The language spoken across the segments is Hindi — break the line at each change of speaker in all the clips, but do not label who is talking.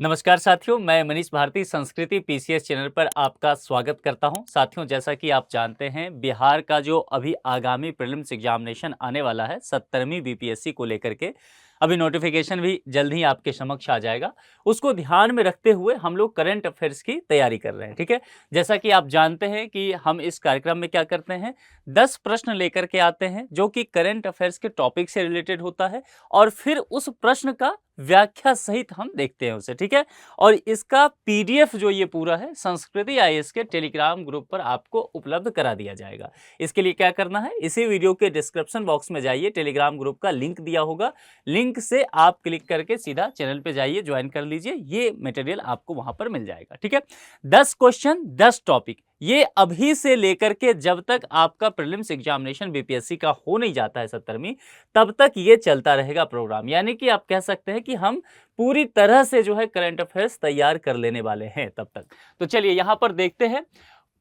नमस्कार साथियों, मैं मनीष भारती संस्कृति पीसीएस चैनल पर आपका स्वागत करता हूं। साथियों, जैसा कि आप जानते हैं, बिहार का जो अभी आगामी प्रीलिम्स एग्जामिनेशन आने वाला है 17वीं बीपीएससी को लेकर के, अभी नोटिफिकेशन भी जल्द ही आपके समक्ष आ जाएगा। उसको ध्यान में रखते हुए हम लोग करंट अफेयर्स की तैयारी कर रहे हैं। ठीक है, जैसा कि आप जानते हैं कि हम इस कार्यक्रम में क्या करते हैं, 10 प्रश्न लेकर के आते हैं जो कि करंट अफेयर्स के टॉपिक से रिलेटेड होता है और फिर उस प्रश्न का व्याख्या सहित हम देखते हैं उसे। ठीक है, और इसका पीडीएफ जो ये पूरा है संस्कृति आईएएस के टेलीग्राम ग्रुप पर आपको उपलब्ध करा दिया जाएगा। इसके लिए क्या करना है, इसी वीडियो के डिस्क्रिप्शन बॉक्स में जाइए, टेलीग्राम ग्रुप का लिंक दिया होगा, लिंक से आप क्लिक करके सीधा चैनल पे जाइए, ज्वाइन कर लीजिए, ये मटेरियल आपको वहां पर मिल जाएगा। ठीक है, 10 क्वेश्चन 10 टॉपिक, ये अभी से लेकर के जब तक आपका प्रीलिम्स एग्जामिनेशन बीपीएससी का हो नहीं जाता है 17वीं, तब तक ये चलता रहेगा प्रोग्राम। यानी कि आप कह सकते हैं कि हम पूरी तरह से जो है करंट अफेयर्स तैयार कर लेने वाले हैं तब तक। तो चलिए यहां पर देखते हैं,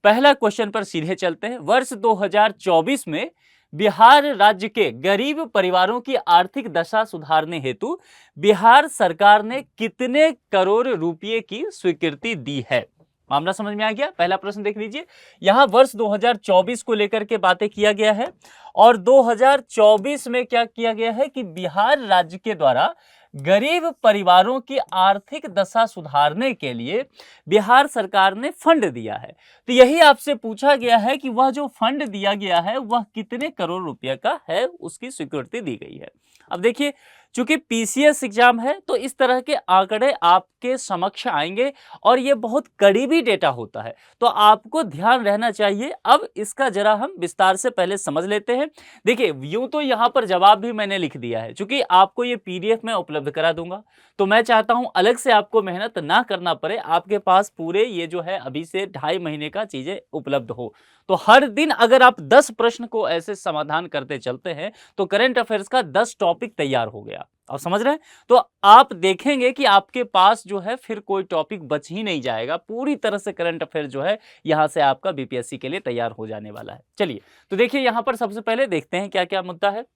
पहला क्वेश्चन पर सीधे चलते हैं। वर्ष 2024 में बिहार राज्य के गरीब परिवारों की आर्थिक दशा सुधारने हेतु बिहार सरकार ने कितने करोड़ रुपए की स्वीकृति दी है? मामला समझ में आ गया? पहला प्रश्न देख लीजिए, यहां वर्ष 2024 को लेकर के बातें किया गया है और 2024 में क्या किया गया है कि बिहार राज्य के द्वारा गरीब परिवारों की आर्थिक दशा सुधारने के लिए बिहार सरकार ने फंड दिया है। तो यही आपसे पूछा गया है कि वह जो फंड दिया गया है वह कितने करोड़ रुपए का है, उसकी स्वीकृति दी गई है। अब देखिए, चूंकि पीसीएस एग्जाम है तो इस तरह के आंकड़े आपके समक्ष आएंगे और ये बहुत करीबी डेटा होता है, तो आपको ध्यान रहना चाहिए। अब इसका जरा हम विस्तार से पहले समझ लेते हैं। देखिए, यूं तो यहां पर जवाब भी मैंने लिख दिया है, चूंकि आपको ये पीडीएफ में उपलब्ध करा दूंगा, तो मैं चाहता हूं अलग से आपको मेहनत ना करना पड़े, आपके पास पूरे ये जो है अभी से 2.5 महीने का चीजें उपलब्ध हो। तो हर दिन अगर आप 10 प्रश्न को ऐसे समाधान करते चलते हैं तो करंट अफेयर्स का 10 टॉपिक तैयार हो गया। आप समझ रहे हैं? तो आप देखेंगे कि आपके पास जो है फिर कोई टॉपिक बच ही नहीं जाएगा, पूरी तरह से करंट अफेयर जो है यहां से आपका बीपीएससी के लिए तैयार हो जाने वाला है। चलिए, तो देखिए यहां पर सबसे पहले देखते हैं क्या क्या मुद्दा है।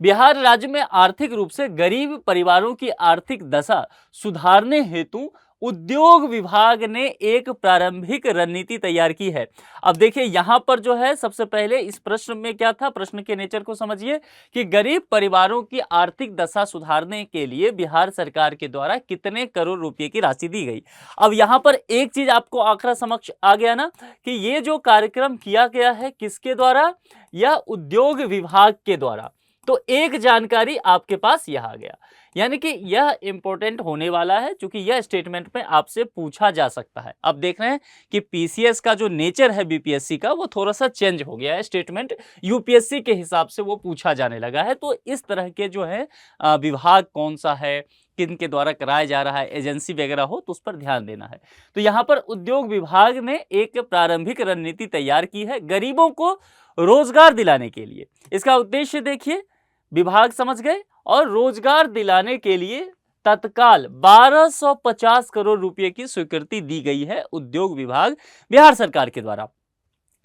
बिहार राज्य में आर्थिक रूप से गरीब परिवारों की आर्थिक दशा सुधारने हेतु उद्योग विभाग ने एक प्रारंभिक रणनीति तैयार की है। अब देखिए यहां पर जो है सबसे पहले इस प्रश्न में क्या था, प्रश्न के नेचर को समझिए कि गरीब परिवारों की आर्थिक दशा सुधारने के लिए बिहार सरकार के द्वारा कितने करोड़ रुपए की राशि दी गई। अब यहां पर एक चीज आपको आंकड़ा समक्ष आ गया ना कि ये जो कार्यक्रम किया गया है किसके द्वारा, यह उद्योग विभाग के द्वारा। तो एक जानकारी आपके पास यह आ गया, यानी कि यह इंपॉर्टेंट होने वाला है क्योंकि यह स्टेटमेंट में आपसे पूछा जा सकता है। अब देख रहे हैं कि पीसीएस का जो नेचर है बीपीएससी का वो थोड़ा सा चेंज हो गया है, स्टेटमेंट यूपीएससी के हिसाब से वो पूछा जाने लगा है। तो इस तरह के जो है विभाग कौन सा है, किन के द्वारा कराया जा रहा है, एजेंसी वगैरह हो तो उस पर ध्यान देना है। तो यहाँ पर उद्योग विभाग ने एक प्रारंभिक रणनीति तैयार की है गरीबों को रोजगार दिलाने के लिए। इसका उद्देश्य देखिए, विभाग समझ गए, और रोजगार दिलाने के लिए तत्काल 1250 करोड़ रुपए की स्वीकृति दी गई है उद्योग विभाग बिहार सरकार के द्वारा।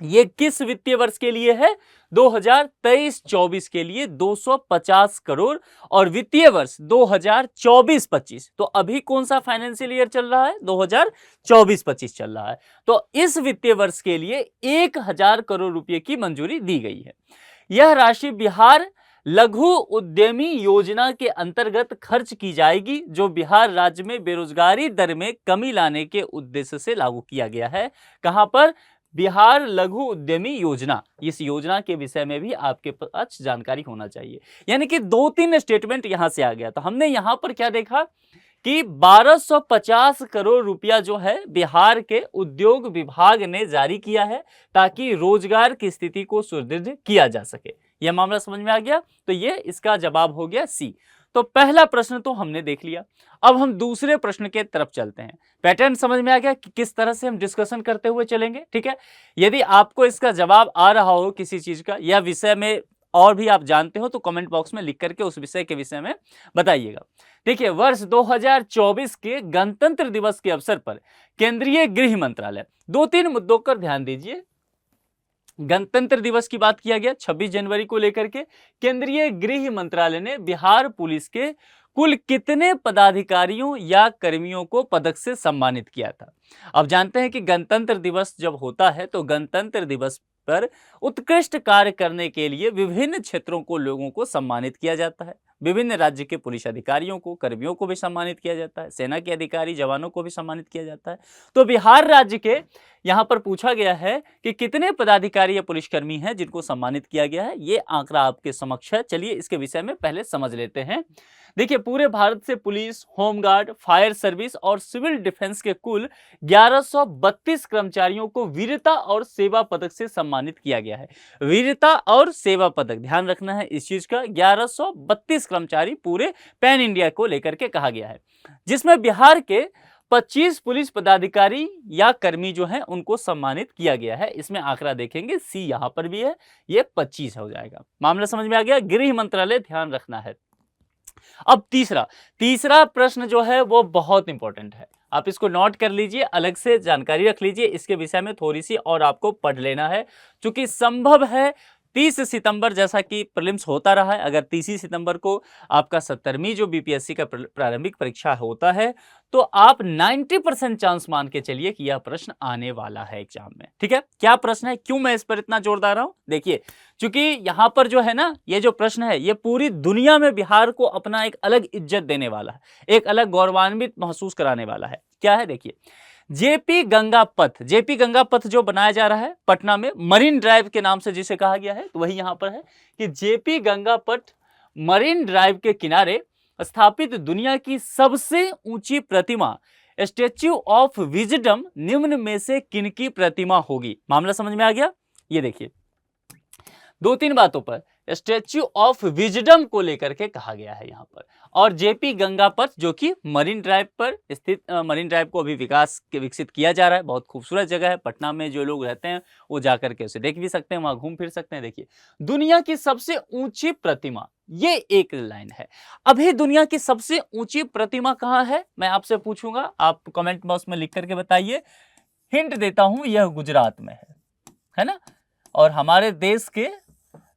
ये किस वित्तीय वर्ष के लिए है? 2023-24 के लिए 250 करोड़, और वित्तीय वर्ष 2024-25। तो अभी कौन सा फाइनेंशियल ईयर चल रहा है? 2024-25 चल रहा है। तो इस वित्तीय वर्ष के लिए 1000 करोड़ रुपए की मंजूरी दी गई है। यह राशि बिहार लघु उद्यमी योजना के अंतर्गत खर्च की जाएगी, जो बिहार राज्य में बेरोजगारी दर में कमी लाने के उद्देश्य से लागू किया गया है। कहां पर? बिहार लघु उद्यमी योजना। इस योजना के विषय में भी आपके पास जानकारी होना चाहिए। यानी कि 2-3 स्टेटमेंट यहां से आ गया। तो हमने यहां पर क्या देखा कि 1250 करोड़ रुपया जो है बिहार के उद्योग विभाग ने जारी किया है ताकि रोजगार की स्थिति को सुदृढ़ किया जा सके। यह मामला समझ में आ गया? तो ये इसका जवाब हो गया सी। तो पहला प्रश्न तो हमने देख लिया। अब हम दूसरे प्रश्न के तरफ चलते हैं। पैटर्न समझ में आ गया कि किस तरह से हम डिस्कशन करते हुए चलेंगे। ठीक है, यदि आपको इसका जवाब आ रहा हो किसी चीज का या विषय में और भी आप जानते हो तो कमेंट बॉक्स में लिख करके उस विषय के विषय में बताइएगा। देखिए, वर्ष 2024 के गणतंत्र दिवस के अवसर पर केंद्रीय गृह मंत्रालय 2-3 मुद्दों पर ध्यान दीजिए। गणतंत्र दिवस की बात किया गया 26 जनवरी को लेकर के केंद्रीय गृह मंत्रालय ने बिहार पुलिस के कुल कितने पदाधिकारियों या कर्मियों को पदक से सम्मानित किया था? अब जानते हैं कि गणतंत्र दिवस जब होता है तो गणतंत्र दिवस पर उत्कृष्ट कार्य करने के लिए विभिन्न क्षेत्रों को लोगों को सम्मानित किया जाता है। विभिन्न राज्य के पुलिस अधिकारियों को, कर्मियों को भी सम्मानित किया जाता है, सेना के अधिकारी, जवानों को भी सम्मानित किया जाता है। तो बिहार राज्य के यहाँ पर पूछा गया है कि कितने पदाधिकारी या पुलिसकर्मी हैं जिनको सम्मानित किया गया है। ये आंकड़ा आपके समक्ष है। चलिए इसके विषय में पहले समझ लेते हैं। देखिए, पूरे भारत से पुलिस, होमगार्ड, फायर सर्विस और सिविल डिफेंस के कुल 1132 कर्मचारियों को वीरता और सेवा पदक से सम्मानित किया गया है। वीरता और सेवा पदक, ध्यान रखना है इस चीज का। 1132 कर्मचारी पूरे पैन इंडिया को लेकर के कहा गया है, जिसमें बिहार के 25 पुलिस पदाधिकारी या कर्मी जो हैं उनको सम्मानित किया गया है। इसमें आंकड़ा देखेंगे, सी यहां पर भी है, ये 25 हो जाएगा। मामला समझ में आ गया। गृह मंत्रालय, ध्यान रखना है। अब तीसरा प्रश्न जो है वो बहुत इंपॉर्टेंट है, आप इसको नोट कर लीजिए, अलग से जानकारी रख लीजिए। इसके विषय में थोड़ी सी और आपको पढ़ लेना है, क्योंकि संभव है 30 सितंबर जैसा कि प्रीलिम्स होता रहा है, अगर 30 सितंबर को आपका 70वीं जो बीपीएससी का प्रारंभिक परीक्षा होता है तो आप 90% चांस मान के चलिए कि यह प्रश्न आने वाला है एग्जाम में। ठीक है, क्या प्रश्न है, क्यों मैं इस पर इतना जोर दे रहा हूं? देखिए, क्योंकि यहां पर जो है ना, ये जो प्रश्न है ये पूरी दुनिया में बिहार को अपना एक अलग इज्जत देने वाला है, एक अलग गौरवान्वित महसूस कराने वाला है। क्या है, देखिए, जेपी गंगा पथ जो बनाया जा रहा है पटना में, मरीन ड्राइव के नाम से जिसे कहा गया है, तो वही यहां पर है कि जेपी गंगा पथ मरीन ड्राइव के किनारे स्थापित दुनिया की सबसे ऊंची प्रतिमा स्टैच्यू ऑफ विजडम निम्न में से किनकी प्रतिमा होगी? मामला समझ में आ गया। ये देखिए, 2-3 बातों पर स्टैच्यू ऑफ विजडम को लेकर के कहा गया है यहां पर, और जेपी गंगा पथ जो कि मरीन ड्राइव पर स्थित, मरीन ड्राइव को अभी विकसित किया जा रहा है। बहुत खूबसूरत जगह है, पटना में जो लोग रहते हैं वो जाकर के उसे देख भी सकते हैं, वहां घूम फिर सकते हैं। देखिए, दुनिया की सबसे ऊंची प्रतिमा, ये एक लाइन है। अभी दुनिया की सबसे ऊंची प्रतिमा कहां है, मैं आपसे पूछूंगा, आप कमेंट बॉक्स में लिख करके बताइए। हिंट देता हूं, यह गुजरात में है ना। और हमारे देश के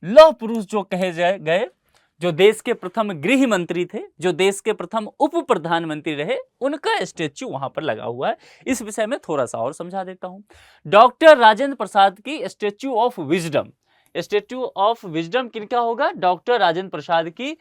लौह पुरुष जो कहे गए, जो देश के प्रथम गृह मंत्री थे, जो देश के प्रथम उप प्रधानमंत्री रहे, उनका स्टैच्यू वहां पर लगा हुआ है। इस विषय में थोड़ा सा और समझा देता हूं। डॉक्टर राजेंद्र प्रसाद की statue of wisdom, statue of wisdom किनका होगा? डॉक्टर राजेंद्र प्रसाद की।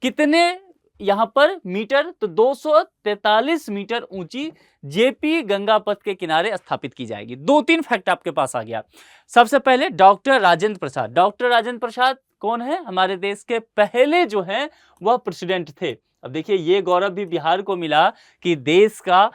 कितने यहां पर मीटर? तो 243 मीटर ऊंची जेपी गंगा पथ के किनारे स्थापित की जाएगी। 2-3 फैक्ट आपके पास आ गया। सबसे पहले डॉक्टर राजेंद्र प्रसाद, डॉक्टर राजेंद्र प्रसाद कौन है? हमारे देश के पहले जो हैं वह प्रेसिडेंट थे। अब देखिए, ये गौरव भी बिहार को मिला कि देश का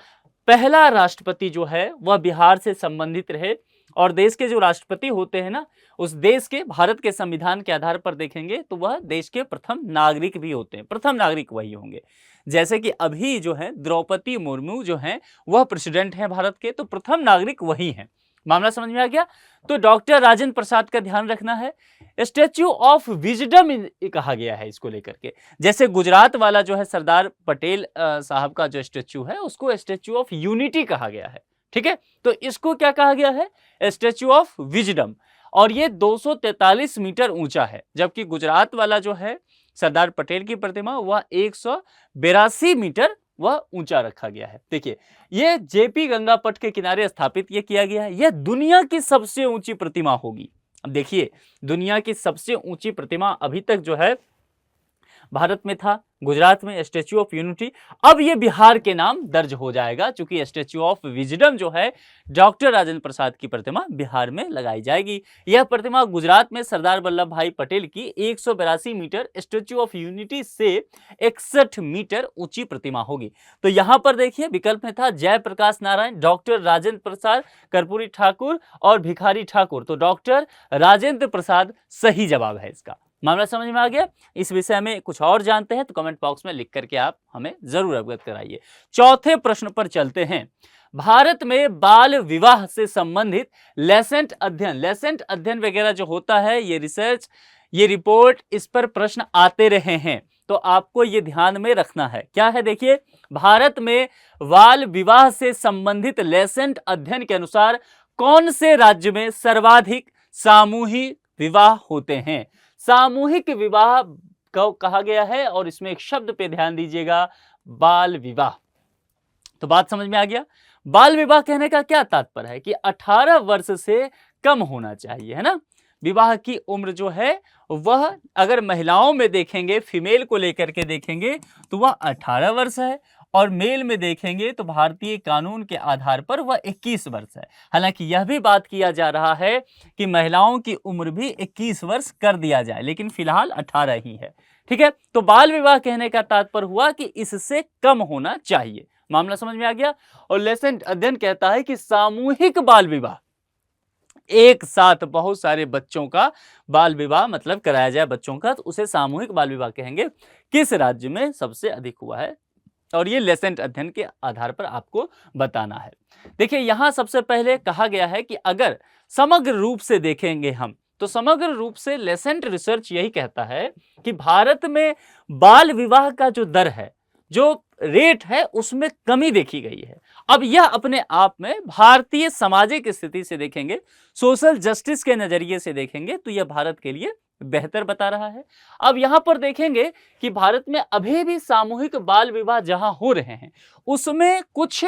पहला राष्ट्रपति जो है वह बिहार से संबंधित रहे। और देश के जो राष्ट्रपति होते हैं ना, उस देश के, भारत के संविधान के आधार पर देखेंगे तो वह देश के प्रथम नागरिक भी होते हैं, प्रथम नागरिक वही होंगे। जैसे कि अभी जो है द्रौपदी मुर्मू जो हैं वह प्रेसिडेंट हैं भारत के, तो प्रथम नागरिक वही हैं। मामला समझ में आ गया। तो डॉक्टर राजेंद्र प्रसाद का ध्यान रखना है। स्टैच्यू ऑफ विजडम कहा गया है इसको लेकर के। जैसे गुजरात वाला जो है सरदार पटेल साहब का जो स्टैच्यू है उसको स्टैच्यू ऑफ यूनिटी कहा गया है। ठीक है, तो इसको क्या कहा गया है? Statue of wisdom. और ये 243 मीटर ऊंचा है, जबकि गुजरात वाला जो है सरदार पटेल की प्रतिमा वह 182 मीटर वह ऊंचा रखा गया है। देखिए, ये जेपी गंगा पथ के किनारे स्थापित ये किया गया है। यह दुनिया की सबसे ऊंची प्रतिमा होगी। अब देखिए, दुनिया की सबसे ऊंची प्रतिमा अभी तक जो है भारत में था, गुजरात में स्टैच्यू ऑफ यूनिटी। अब ये बिहार के नाम दर्ज हो जाएगा, क्योंकि स्टैच्यू ऑफ विजडम जो है डॉक्टर राजेंद्र प्रसाद की प्रतिमा बिहार में लगाई जाएगी। यह प्रतिमा गुजरात में सरदार वल्लभ भाई पटेल की 182 मीटर, स्टैच्यू ऑफ यूनिटी से 61 मीटर ऊंची प्रतिमा होगी। तो यहां पर देखिए, विकल्प में था जयप्रकाश नारायण, डॉक्टर राजेंद्र प्रसाद, कर्पूरी ठाकुर और भिखारी ठाकुर। तो डॉक्टर राजेंद्र प्रसाद सही जवाब है इसका। मामला समझ में आ गया। इस विषय में कुछ और जानते हैं तो कमेंट बॉक्स में लिख करके आप हमें जरूर अवगत कराइए। चौथे प्रश्न पर चलते हैं। भारत में बाल विवाह से संबंधित लेसेंट अध्ययन वगैरह जो होता है, ये रिसर्च, ये रिपोर्ट, इस पर प्रश्न आते रहे हैं, तो आपको ये ध्यान में रखना है। क्या है, देखिए, भारत में बाल विवाह से संबंधित लेसेंट अध्ययन के अनुसार कौन से राज्य में सर्वाधिक सामूहिक विवाह होते हैं? सामूहिक विवाह कहा गया है और इसमें एक शब्द पे ध्यान दीजिएगा, बाल विवाह। तो बात समझ में आ गया। बाल विवाह कहने का क्या तात्पर्य है कि 18 वर्ष से कम होना चाहिए, है ना। विवाह की उम्र जो है वह अगर महिलाओं में देखेंगे, फीमेल को लेकर के देखेंगे तो वह 18 वर्ष है, और मेल में देखेंगे तो भारतीय कानून के आधार पर वह 21 वर्ष है। हालांकि यह भी बात किया जा रहा है कि महिलाओं की उम्र भी 21 वर्ष कर दिया जाए, लेकिन फिलहाल 18 ही है। ठीक है, तो बाल विवाह कहने का तात्पर्य हुआ कि इससे कम होना चाहिए। मामला समझ में आ गया। और लेसन अध्ययन कहता है कि सामूहिक बाल विवाह, एक साथ बहुत सारे बच्चों का बाल विवाह मतलब कराया जाए बच्चों का, तो उसे सामूहिक बाल विवाह कहेंगे। किस राज्य में सबसे अधिक हुआ है, और ये लेसेंट अध्ययन के आधार पर आपको बताना है। देखिए यहां सबसे पहले कहा गया है कि अगर समग्र रूप से देखेंगे हम, तो समग्र रूप से लेसेंट रिसर्च यही कहता है कि भारत में बाल विवाह का जो दर है, जो रेट है, उसमें कमी देखी गई है। अब यह अपने आप में भारतीय सामाजिक स्थिति से देखेंगे, सोशल जस्टिस के नजरिए से देखेंगे, तो यह भारत के लिए बेहतर बता रहा है। अब यहां पर देखेंगे कि भारत में अभी भी सामूहिक बाल विवाह जहां हो रहे हैं, उसमें कुछ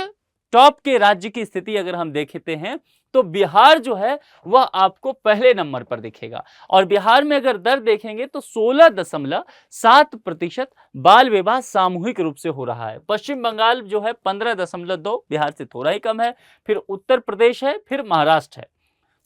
टॉप के राज्य की स्थिति अगर हम देखते हैं तो बिहार जो है वह आपको पहले नंबर पर दिखेगा। और बिहार में अगर दर देखेंगे तो 16.7% बाल विवाह सामूहिक रूप से हो रहा है। पश्चिम बंगाल जो है 15.2, बिहार से थोड़ा ही कम है, फिर उत्तर प्रदेश है, फिर महाराष्ट्र है।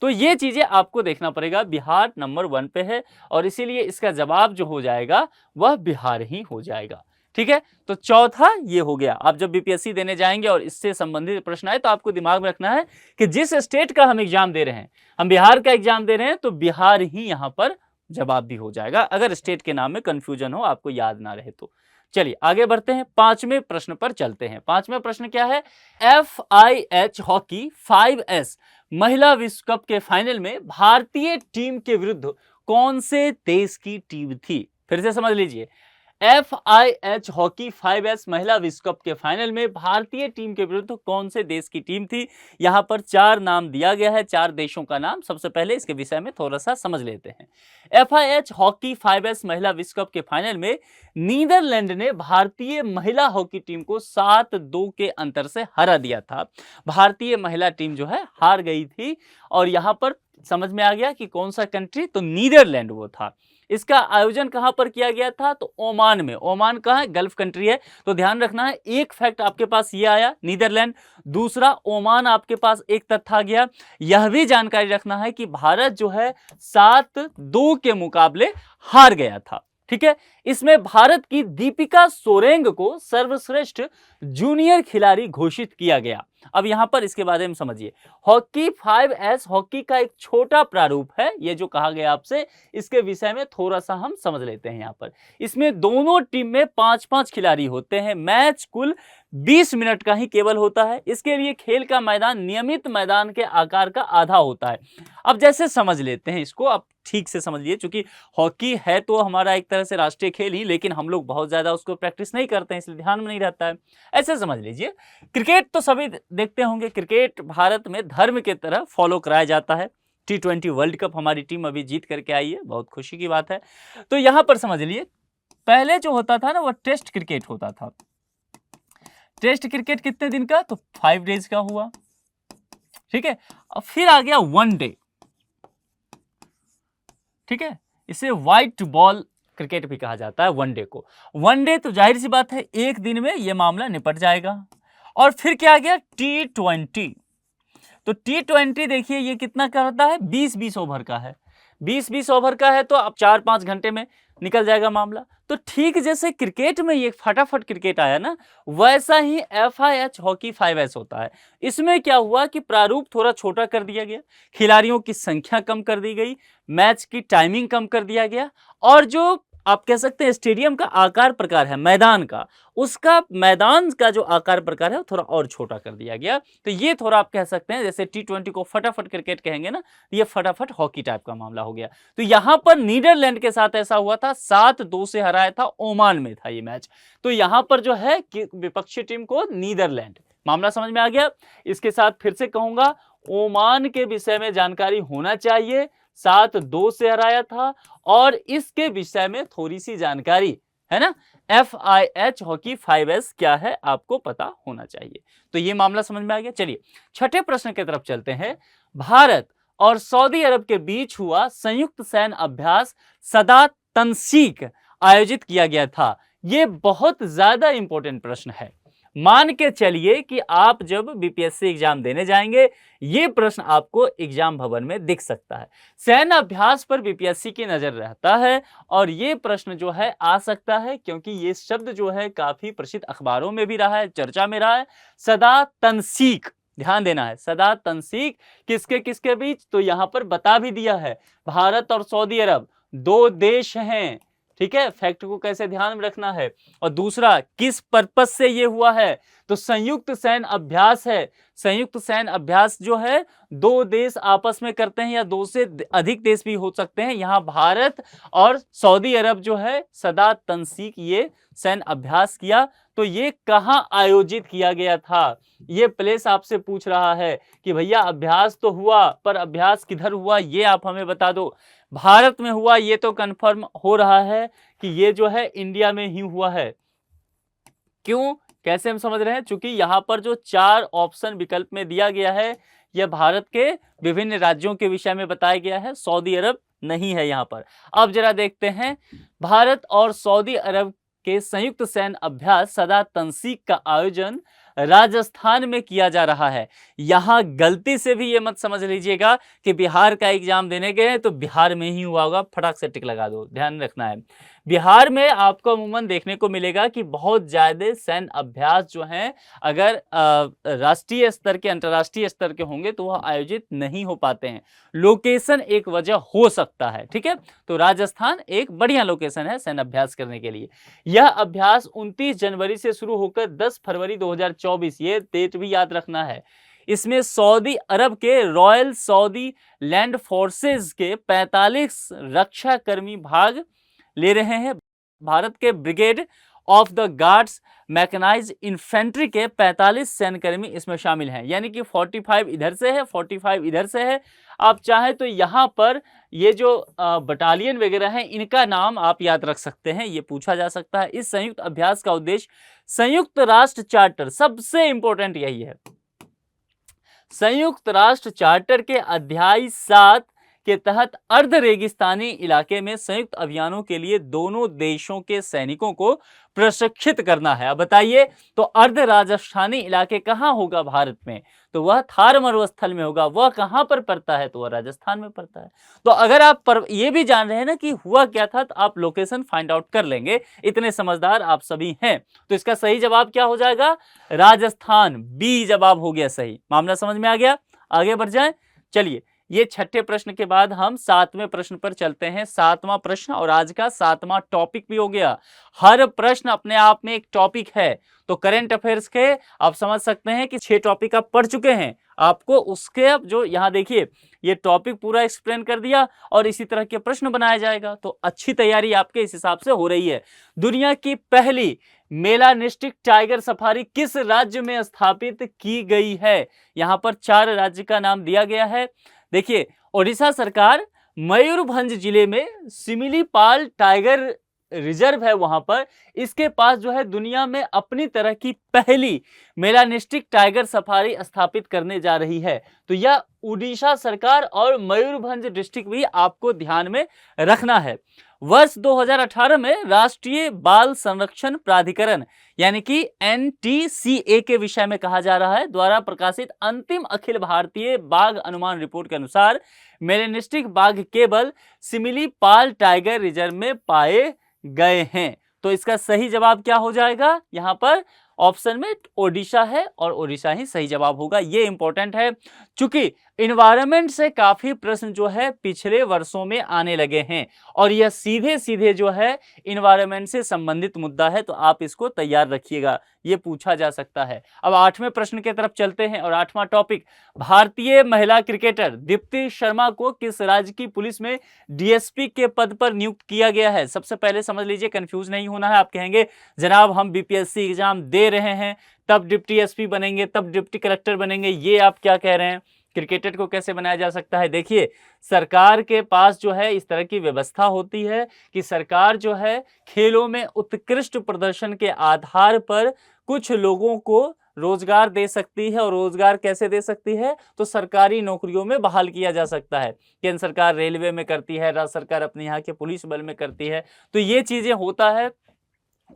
तो ये चीजें आपको देखना पड़ेगा। बिहार नंबर 1 पे है और इसीलिए इसका जवाब जो हो जाएगा वह बिहार ही हो जाएगा। ठीक है, तो चौथा ये हो गया। आप जब बीपीएससी देने जाएंगे और इससे संबंधित प्रश्न आए तो आपको दिमाग में रखना है कि जिस स्टेट का हम एग्जाम दे रहे हैं, हम बिहार का एग्जाम दे रहे हैं, तो बिहार ही यहां पर जवाब भी हो जाएगा, अगर स्टेट के नाम में कंफ्यूजन हो, आपको याद ना रहे तो। चलिए आगे बढ़ते हैं, 5वें प्रश्न पर चलते हैं। 5वां प्रश्न क्या है, FIH हॉकी 5S महिला विश्व कप के फाइनल में भारतीय टीम के विरुद्ध कौन से देश की टीम थी। फिर से समझ लीजिए, FIH हॉकी 5S महिला विश्व कप के फाइनल में भारतीय टीम के विरुद्ध कौन से देश की टीम थी। यहां पर 4 नाम दिया गया है, 4 देशों का नाम। सबसे पहले इसके विषय में थोड़ा सा समझ लेते हैं। FIH हॉकी 5S महिला विश्व कप के फाइनल में नीदरलैंड ने भारतीय महिला हॉकी टीम को 7-2 के अंतर से हरा दिया था। भारतीय महिला टीम जो है हार गई थी, और यहां पर समझ में आ गया कि कौन सा कंट्री, तो नीदरलैंड वो था। इसका आयोजन कहां पर किया गया था, तो ओमान में। ओमान कहां है, गल्फ कंट्री है, तो ध्यान रखना है। एक फैक्ट आपके पास ये आया नीदरलैंड, दूसरा ओमान आपके पास एक तथ्य आ गया। यह भी जानकारी रखना है कि भारत जो है 7-2 के मुकाबले हार गया था। ठीक है, इसमें भारत की दीपिका सोरेंग को सर्वश्रेष्ठ जूनियर खिलाड़ी घोषित किया गया। अब यहां पर इसके बारे में समझिए, हॉकी 5S हॉकी का एक छोटा प्रारूप है, ये जो कहा गया आपसे, इसके विषय में थोड़ा सा हम समझ लेते हैं। यहां पर इसमें दोनों टीम में 5-5 खिलाड़ी होते हैं। मैच कुल 20 मिनट का ही केवल होता है। इसके लिए खेल का मैदान नियमित मैदान के आकार का आधा होता है। अब जैसे समझ लेते हैं इसको, आप ठीक से समझिए, क्योंकि हॉकी है तो हमारा एक तरह से राष्ट्रीय खेल ही, लेकिन हम लोग बहुत ज्यादा उसको प्रैक्टिस नहीं करते हैं, इसलिए ध्यान में नहीं रहता है। ऐसे समझ लीजिए, क्रिकेट तो सभी देखते होंगे, क्रिकेट भारत में धर्म की तरह फॉलो कराया जाता है। T20 वर्ल्ड कप हमारी टीम अभी जीत करके आई है, बहुत खुशी की बात है। तो यहां पर समझ लिए, पहले जो होता था ना, वह टेस्ट क्रिकेट होता था। टेस्ट क्रिकेट कितने दिन का, तो 5 डेज का हुआ। ठीक है, अब फिर आ गया 1 डे। ठीक है, इसे व्हाइट बॉल क्रिकेट भी कहा जाता है, 1 डे को। 1 डे तो जाहिर सी बात है एक दिन में यह मामला निपट जाएगा। और फिर क्या आ गया, T20। तो T20 देखिए ये कितना करता है, 20-20 ओवर का है। 20-20 ओवर का है, तो अब 4-5 घंटे में निकल जाएगा मामला। तो ठीक जैसे क्रिकेट में ये फटाफट क्रिकेट आया ना, वैसा ही FIH हॉकी 5S होता है। इसमें क्या हुआ कि प्रारूप थोड़ा छोटा कर दिया गया, खिलाड़ियों की संख्या कम कर दी गई, मैच की टाइमिंग कम कर दिया गया, और जो आप कह सकते हैं स्टेडियम का आकार प्रकार है मैदान का, उसका मैदान का जो आकार प्रकार है वो थोड़ा और छोटा कर दिया गया। तो ये थोड़ा आप कह सकते हैं, जैसे T20 को फटाफट क्रिकेट कहेंगे ना, ये फटाफट हॉकी टाइप का मामला हो गया। तो यहां पर नीदरलैंड के साथ ऐसा हुआ था, 7-2 से हराया था, ओमान में था ये मैच। तो यहां पर जो है विपक्षी टीम को नीदरलैंड, मामला समझ में आ गया। इसके साथ फिर से कहूंगा, ओमान के विषय में जानकारी होना चाहिए, 7-2 से हराया था। और इसके विषय में थोड़ी सी जानकारी है ना, FIH हॉकी 5S क्या है आपको पता होना चाहिए। तो ये मामला समझ में आ गया। चलिए छठे प्रश्न की तरफ चलते हैं। भारत और सऊदी अरब के बीच हुआ संयुक्त सैन्य अभ्यास सदा तंसीक आयोजित किया गया था। ये बहुत ज्यादा इंपॉर्टेंट प्रश्न है। मान के चलिए कि आप जब बीपीएससी एग्जाम देने जाएंगे, ये प्रश्न आपको एग्जाम भवन में दिख सकता है। सैन्य अभ्यास पर बीपीएससी की नजर रहता है और ये प्रश्न जो है आ सकता है, क्योंकि ये शब्द जो है काफी प्रसिद्ध अखबारों में भी रहा है, चर्चा में रहा है। सदा तंसीक, ध्यान देना है, सदा तंसीक किसके किसके बीच, तो यहां पर बता भी दिया है, भारत और सऊदी अरब 2 देश हैं। ठीक है, फैक्ट को कैसे ध्यान में रखना है। और दूसरा, किस पर्पस से ये हुआ है, तो संयुक्त सैन्य अभ्यास है। संयुक्त सैन्य अभ्यास जो है 2 देश आपस में करते हैं या 2 से अधिक देश भी हो सकते हैं। यहां भारत और सऊदी अरब जो है सदा तंसीक ये सैन्य अभ्यास किया। तो ये कहां आयोजित किया गया था, ये प्लेस आपसे पूछ रहा है कि भैया अभ्यास तो हुआ, पर अभ्यास किधर हुआ ये आप हमें बता दो। भारत में हुआ ये तो कंफर्म हो रहा है कि ये जो है इंडिया में ही हुआ है। क्यों, कैसे हम समझ रहे हैं, क्योंकि यहां पर जो 4 ऑप्शन विकल्प में दिया गया है यह भारत के विभिन्न राज्यों के विषय में बताया गया है, सऊदी अरब नहीं है यहां पर। अब जरा देखते हैं, भारत और सऊदी अरब के संयुक्त सैन्य अभ्यास सदा तंसीक का आयोजन राजस्थान में किया जा रहा है। यहां गलती से भी ये मत समझ लीजिएगा कि बिहार का एग्जाम देने गए तो बिहार में ही हुआ होगा, फटाक से टिक लगा दो, ध्यान रखना है। बिहार में आपको अमूमन देखने को मिलेगा कि बहुत ज्यादा सैन्य अभ्यास जो हैं अगर राष्ट्रीय स्तर के अंतर्राष्ट्रीय स्तर के होंगे तो वह आयोजित नहीं हो पाते हैं। लोकेशन एक वजह हो सकता है, ठीक है। तो राजस्थान एक बढ़िया लोकेशन है सैन्य अभ्यास करने के लिए। यह अभ्यास 29 जनवरी से शुरू होकर 10 फरवरी 2024, ये डेट भी याद रखना है। इसमें सऊदी अरब के रॉयल सऊदी लैंड फोर्सेस के 45 रक्षा कर्मी भाग ले रहे हैं। भारत के brigade of the guards mechanised infantry के 45 सैन्यकर्मी इसमें शामिल हैं, यानी कि 45 इधर से है, 45 इधर से है। आप चाहे तो यहाँ पर ये जो बटालियन वगैरह हैं इनका नाम आप याद रख सकते हैं, ये पूछा जा सकता है। इस संयुक्त अभ्यास का उद्देश्य संयुक्त राष्ट्र चार्टर, सबसे इंपॉर्टेंट यही है, संयुक्त राष्ट्र चार्टर के अध्याय 7 के तहत अर्ध रेगिस्तानी इलाके में संयुक्त अभियानों के लिए दोनों देशों के सैनिकों को प्रशिक्षित करना है। अब बताइए, तो अर्ध राजस्थानी इलाके कहां होगा भारत में, तो वह थार मरुस्थल में होगा। वह कहां पर पड़ता है, तो वह राजस्थान में पड़ता है। तो अगर आप ये भी जान रहे हैं ना कि हुआ क्या था, तो आप लोकेशन फाइंड आउट कर लेंगे, इतने समझदार आप सभी हैं। तो इसका सही जवाब क्या हो जाएगा, राजस्थान, बी जवाब हो गया सही। मामला समझ में आ गया, आगे बढ़ जाएं। चलिए, ये छठे प्रश्न के बाद हम 7वें प्रश्न पर चलते हैं। 7वां प्रश्न और आज का 7वां टॉपिक भी हो गया। हर प्रश्न अपने आप में एक टॉपिक है। तो करंट अफेयर्स के आप समझ सकते हैं कि 6 टॉपिक आप पढ़ चुके हैं। आपको उसके अब जो यहाँ देखिए ये टॉपिक पूरा एक्सप्लेन कर दिया और इसी तरह के प्रश्न बनाया जाएगा। तो अच्छी तैयारी आपके इस हिसाब से हो रही है। दुनिया की पहली मेलानिस्टिक टाइगर सफारी किस राज्य में स्थापित की गई है, यहाँ पर 4 राज्य का नाम दिया गया है। देखिए, ओडिशा सरकार मयूरभंज जिले में सिमिलीपाल टाइगर रिजर्व है, वहां पर इसके पास जो है दुनिया में अपनी तरह की पहली मेलानिस्टिक टाइगर सफारी स्थापित करने जा रही है। तो यह उड़ीसा सरकार और मयूरभंज डिस्ट्रिक्ट भी आपको ध्यान में रखना है। वर्ष 2018 में राष्ट्रीय बाल संरक्षण प्राधिकरण यानी कि NTCA के विषय में कहा जा रहा है द्वारा प्रकाशित अंतिम अखिल भारतीय बाघ अनुमान रिपोर्ट के अनुसार मेलानिस्टिक बाघ केवल सिमिलीपाल टाइगर रिजर्व में पाए गए हैं। तो इसका सही जवाब क्या हो जाएगा, यहां पर ऑप्शन में ओडिशा है और ओडिशा ही सही जवाब होगा। ये इंपॉर्टेंट है क्योंकि इन्वायरमेंट से काफी प्रश्न जो है पिछले वर्षों में आने लगे हैं और यह सीधे सीधे जो है इन्वायरमेंट से संबंधित मुद्दा है, तो आप इसको तैयार रखिएगा, ये पूछा जा सकता है। अब 8वें प्रश्न की तरफ चलते हैं और 8वां टॉपिक, भारतीय महिला क्रिकेटर दीप्ति शर्मा को किस राज्य की पुलिस में DSP के पद पर नियुक्त किया गया है। सबसे पहले समझ लीजिए, कंफ्यूज नहीं होना है। आप कहेंगे जनाब हम BPSC एग्जाम दे रहे हैं, तब डिप्टी SP बनेंगे, तब डिप्टी कलेक्टर बनेंगे, ये आप क्या कह रहे हैं। क्रिकेटर को कैसे बनाया जा सकता है? देखिए, सरकार के पास जो है इस तरह की व्यवस्था होती है कि सरकार जो है खेलों में उत्कृष्ट प्रदर्शन के आधार पर कुछ लोगों को रोजगार दे सकती है। और रोजगार कैसे दे सकती है? तो सरकारी नौकरियों में बहाल किया जा सकता है। केंद्र सरकार रेलवे में करती है, राज्य सरकार अपने यहाँ के पुलिस बल में करती है। तो ये चीजें होता है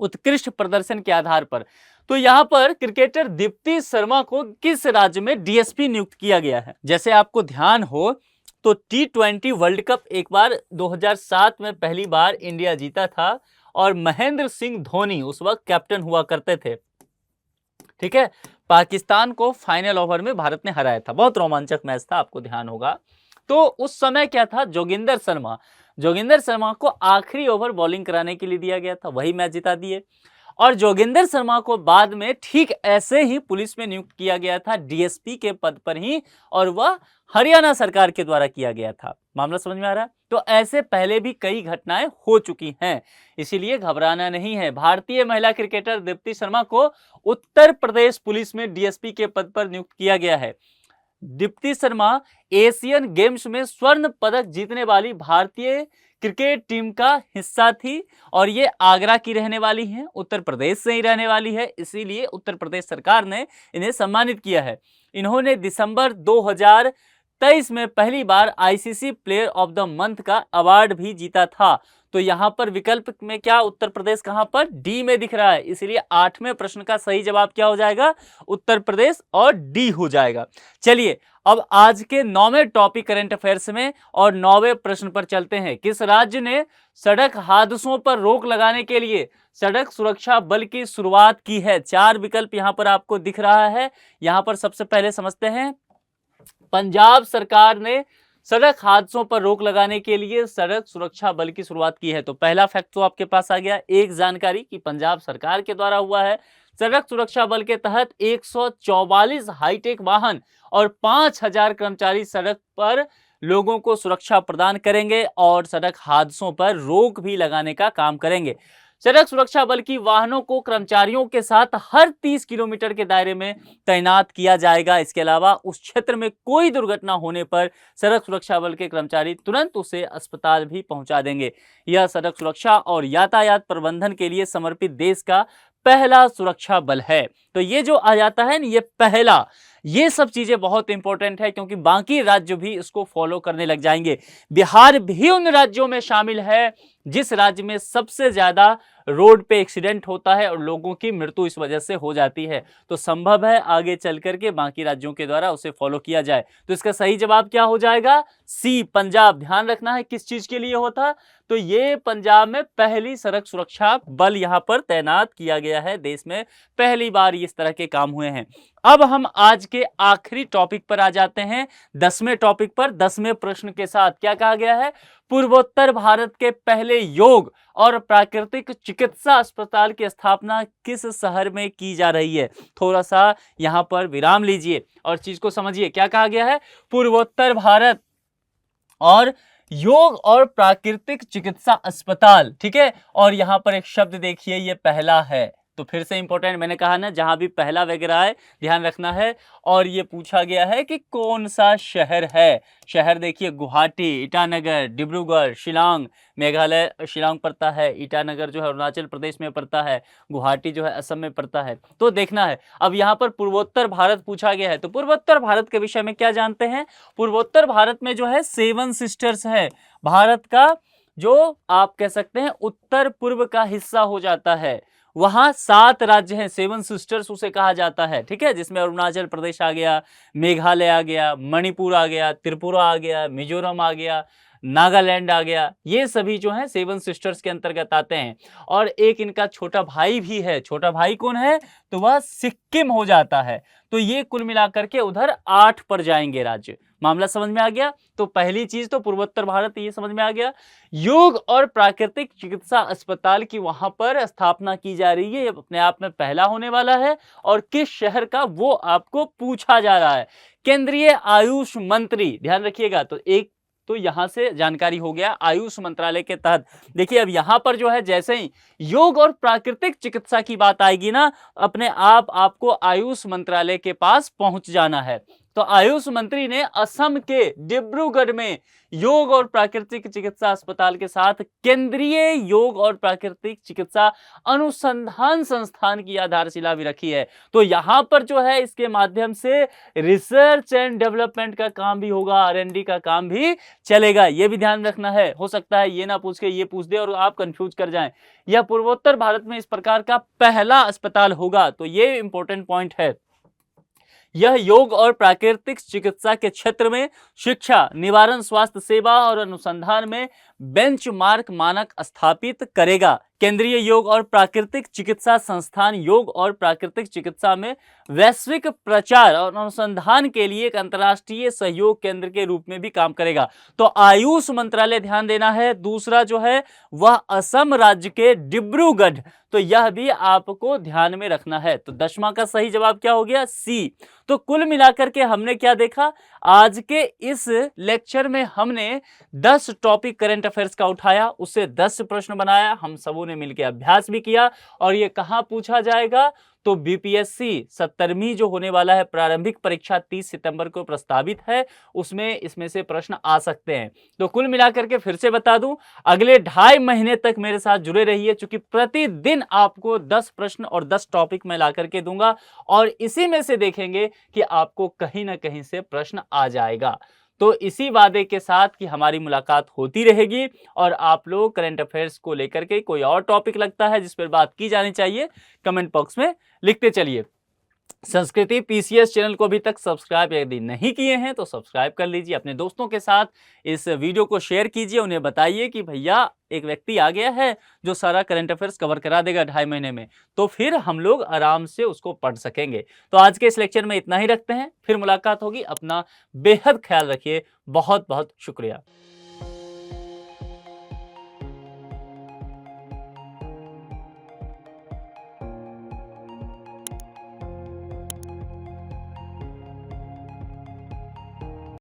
उत्कृष्ट प्रदर्शन के आधार पर। तो यहाँ पर क्रिकेटर दीप्ति शर्मा को किस राज्य में डीएसपी नियुक्त किया गया है? जैसे आपको ध्यान हो तो T20 वर्ल्ड कप एक बार 2007 में पहली बार इंडिया जीता था और महेंद्र सिंह धोनी उस वक्त कैप्टन हुआ करते थे। ठीक है, पाकिस्तान को फाइनल ओवर में भारत ने हराया था। बहुत रोमांचक मैच था, आपको ध्यान होगा। तो उस समय क्या था, जोगिंदर शर्मा को आखिरी ओवर बॉलिंग कराने के लिए दिया गया था, वही मैच जिता दिए। और जोगिंदर शर्मा को बाद में ठीक ऐसे ही पुलिस में नियुक्त किया गया था, डीएसपी के पद पर ही, और वह हरियाणा सरकार के द्वारा किया गया था। मामला समझ में आ रहा है? तो ऐसे पहले भी कई घटनाएं हो चुकी हैं, इसीलिए घबराना नहीं है। भारतीय महिला क्रिकेटर दीप्ति शर्मा को उत्तर प्रदेश पुलिस में डीएसपी के पद पर नियुक्त किया गया है। दीप्ति शर्मा एशियन गेम्स में स्वर्ण पदक जीतने वाली भारतीय क्रिकेट टीम का हिस्सा थी और ये आगरा की रहने वाली हैं, उत्तर प्रदेश से ही रहने वाली है, इसीलिए उत्तर प्रदेश सरकार ने इन्हें सम्मानित किया है। इन्होंने दिसंबर 2023 में पहली बार ICC player of the month का अवार्ड भी जीता था। तो यहां पर विकल्प में क्या उत्तर प्रदेश कहां पर डी में दिख रहा है, इसीलिए 8वें प्रश्न का सही जवाब क्या हो जाएगा? उत्तर प्रदेश और डी हो जाएगा। चलिए अब आज के 9वें टॉपिक करंट अफेयर्स में और 9वें प्रश्न पर चलते हैं। किस राज्य ने सड़क हादसों पर रोक लगाने के लिए सड़क सुरक्षा बल की शुरुआत की है? 4 विकल्प यहां पर आपको दिख रहा है। यहां पर सबसे पहले समझते हैं, पंजाब सरकार ने सड़क हादसों पर रोक लगाने के लिए सड़क सुरक्षा बल की शुरुआत की है। तो पहला फैक्ट तो आपके पास आ गया, एक जानकारी कि पंजाब सरकार के द्वारा हुआ है। सड़क सुरक्षा बल के तहत 144 हाईटेक वाहन और 5000 कर्मचारी सड़क पर लोगों को सुरक्षा प्रदान करेंगे और सड़क हादसों पर रोक भी लगाने का काम करेंगे। सड़क सुरक्षा बल की वाहनों को कर्मचारियों के साथ हर 30 किलोमीटर के दायरे में तैनात किया जाएगा। इसके अलावा उस क्षेत्र में कोई दुर्घटना होने पर सड़क सुरक्षा बल के कर्मचारी तुरंत उसे अस्पताल भी पहुंचा देंगे। यह सड़क सुरक्षा और यातायात प्रबंधन के लिए समर्पित देश का पहला सुरक्षा बल है। तो ये जो आ जाता है ना, ये पहला, ये सब चीजें बहुत इंपॉर्टेंट है क्योंकि बाकी राज्य भी इसको फॉलो करने लग जाएंगे। बिहार भी उन राज्यों में शामिल है जिस राज्य में सबसे ज्यादा रोड पे एक्सीडेंट होता है और लोगों की मृत्यु इस वजह से हो जाती है। तो संभव है आगे चल करके बाकी राज्यों के द्वारा उसे फॉलो किया जाए। तो इसका सही जवाब क्या हो जाएगा? सी, पंजाब। ध्यान रखना है किस चीज के लिए होता, तो ये पंजाब में पहली सड़क सुरक्षा बल यहां पर तैनात किया गया है। देश में पहली बार इस तरह के काम हुए हैं। अब हम आज के आखिरी टॉपिक पर आ जाते हैं, 10वें टॉपिक पर, 10वें प्रश्न के साथ। क्या कहा गया है? पूर्वोत्तर भारत के पहले योग और प्राकृतिक चिकित्सा अस्पताल की स्थापना किस शहर में की जा रही है? थोड़ा सा यहां पर विराम लीजिए और चीज को समझिए। क्या कहा गया है? पूर्वोत्तर भारत और योग और प्राकृतिक चिकित्सा अस्पताल, ठीक है। और यहां पर एक शब्द देखिए, ये पहला है। तो फिर से इंपॉर्टेंट, मैंने कहा ना जहां भी पहला वगैरह है ध्यान रखना है। और ये पूछा गया है कि कौन सा शहर है। शहर देखिए, गुवाहाटी, ईटानगर, डिब्रूगढ़, शिलांग, मेघालय शिलांग पड़ता है, ईटानगर जो है अरुणाचल प्रदेश में पड़ता है, गुवाहाटी जो है असम में पड़ता है। तो देखना है, अब यहाँ पर पूर्वोत्तर भारत पूछा गया है तो पूर्वोत्तर भारत के विषय में क्या जानते हैं? पूर्वोत्तर भारत में जो है 7 सिस्टर्स है। भारत का जो आप कह सकते हैं उत्तर पूर्व का हिस्सा हो जाता है, वहां 7 राज्य हैं, 7 सिस्टर्स उसे कहा जाता है, ठीक है। जिसमें अरुणाचल प्रदेश आ गया, मेघालय आ गया, मणिपुर आ गया, त्रिपुरा आ गया, मिजोरम आ गया, नागालैंड आ गया। ये सभी जो हैं 7 सिस्टर्स के अंतर्गत आते हैं। और एक इनका छोटा भाई भी है। छोटा भाई कौन है? तो वह सिक्किम हो जाता है। तो ये कुल मिलाकर के उधर 8 पर जाएंगे राज्य। मामला समझ में आ गया? तो पहली चीज तो पूर्वोत्तर भारत, ये समझ में आ गया। योग और प्राकृतिक चिकित्सा अस्पताल की वहां पर स्थापना की जा रही है, ये अपने आप में पहला होने वाला है। और किस शहर का, वो आपको पूछा जा रहा है। केंद्रीय आयुष मंत्री, ध्यान रखिएगा। तो एक तो यहां से जानकारी हो गया आयुष मंत्रालय के तहत। देखिए अब यहां पर जो है जैसे ही योग और प्राकृतिक चिकित्सा की बात आएगी ना, अपने आप आपको आयुष मंत्रालय के पास पहुंच जाना है। तो आयुष मंत्री ने असम के डिब्रूगढ़ में योग और प्राकृतिक चिकित्सा अस्पताल के साथ केंद्रीय योग और प्राकृतिक चिकित्सा अनुसंधान संस्थान की आधारशिला भी रखी है। तो यहां पर जो है इसके माध्यम से रिसर्च एंड डेवलपमेंट का काम भी होगा, R&D का काम भी चलेगा। यह भी ध्यान रखना है। हो सकता है ये ना पूछ के ये पूछ दे और आप कंफ्यूज कर जाएं। यह पूर्वोत्तर भारत में इस प्रकार का पहला अस्पताल होगा। तो ये इंपॉर्टेंट पॉइंट है। यह योग और प्राकृतिक चिकित्सा के क्षेत्र में शिक्षा, निवारण, स्वास्थ्य सेवा और अनुसंधान में बेंचमार्क मानक स्थापित करेगा। केंद्रीय योग और प्राकृतिक चिकित्सा संस्थान योग और प्राकृतिक चिकित्सा में वैश्विक प्रचार और अनुसंधान के लिए एक अंतर्राष्ट्रीय सहयोग केंद्र के रूप में भी काम करेगा। तो आयुष मंत्रालय ध्यान देना है। दूसरा जो है वह असम राज्य के डिब्रूगढ़, तो यह भी आपको ध्यान में रखना है। तो 10वां का सही जवाब क्या हो गया? सी। तो कुल मिलाकर के हमने क्या देखा आज के इस लेक्चर में? हमने 10 टॉपिक करंट अफेयर्स का उठाया, उससे 10 प्रश्न बनाया, हम सबों ने मिलकर अभ्यास भी किया। और ये कहां पूछा जाएगा? तो बीपीएससी 70वीं जो होने वाला है प्रारंभिक परीक्षा 30 सितंबर को प्रस्तावित है, उसमें इसमें से प्रश्न आ सकते हैं। तो कुल मिलाकर के फिर से बता दूं, अगले 2.5 महीने तक मेरे साथ जुड़े रहिए, क्योंकि प्रतिदिन आपको 10 प्रश्न और 10 टॉपिक मैं ला करके दूंगा और इसी में से देखेंगे कि आपको कहीं ना कहीं से प्रश्न आ जाएगा। तो इसी वादे के साथ कि हमारी मुलाकात होती रहेगी और आप लोग करंट अफेयर्स को लेकर के कोई और टॉपिक लगता है जिस पर बात की जानी चाहिए, कमेंट बॉक्स में लिखते चलिए। संस्कृति पीसीएस चैनल को अभी तक सब्सक्राइब यदि नहीं किए हैं तो सब्सक्राइब कर लीजिए। अपने दोस्तों के साथ इस वीडियो को शेयर कीजिए, उन्हें बताइए कि भैया एक व्यक्ति आ गया है जो सारा करंट अफेयर्स कवर करा देगा 2.5 महीने में, तो फिर हम लोग आराम से उसको पढ़ सकेंगे। तो आज के इस लेक्चर में इतना ही रखते हैं, फिर मुलाकात होगी। अपना बेहद ख्याल रखिए। बहुत बहुत शुक्रिया।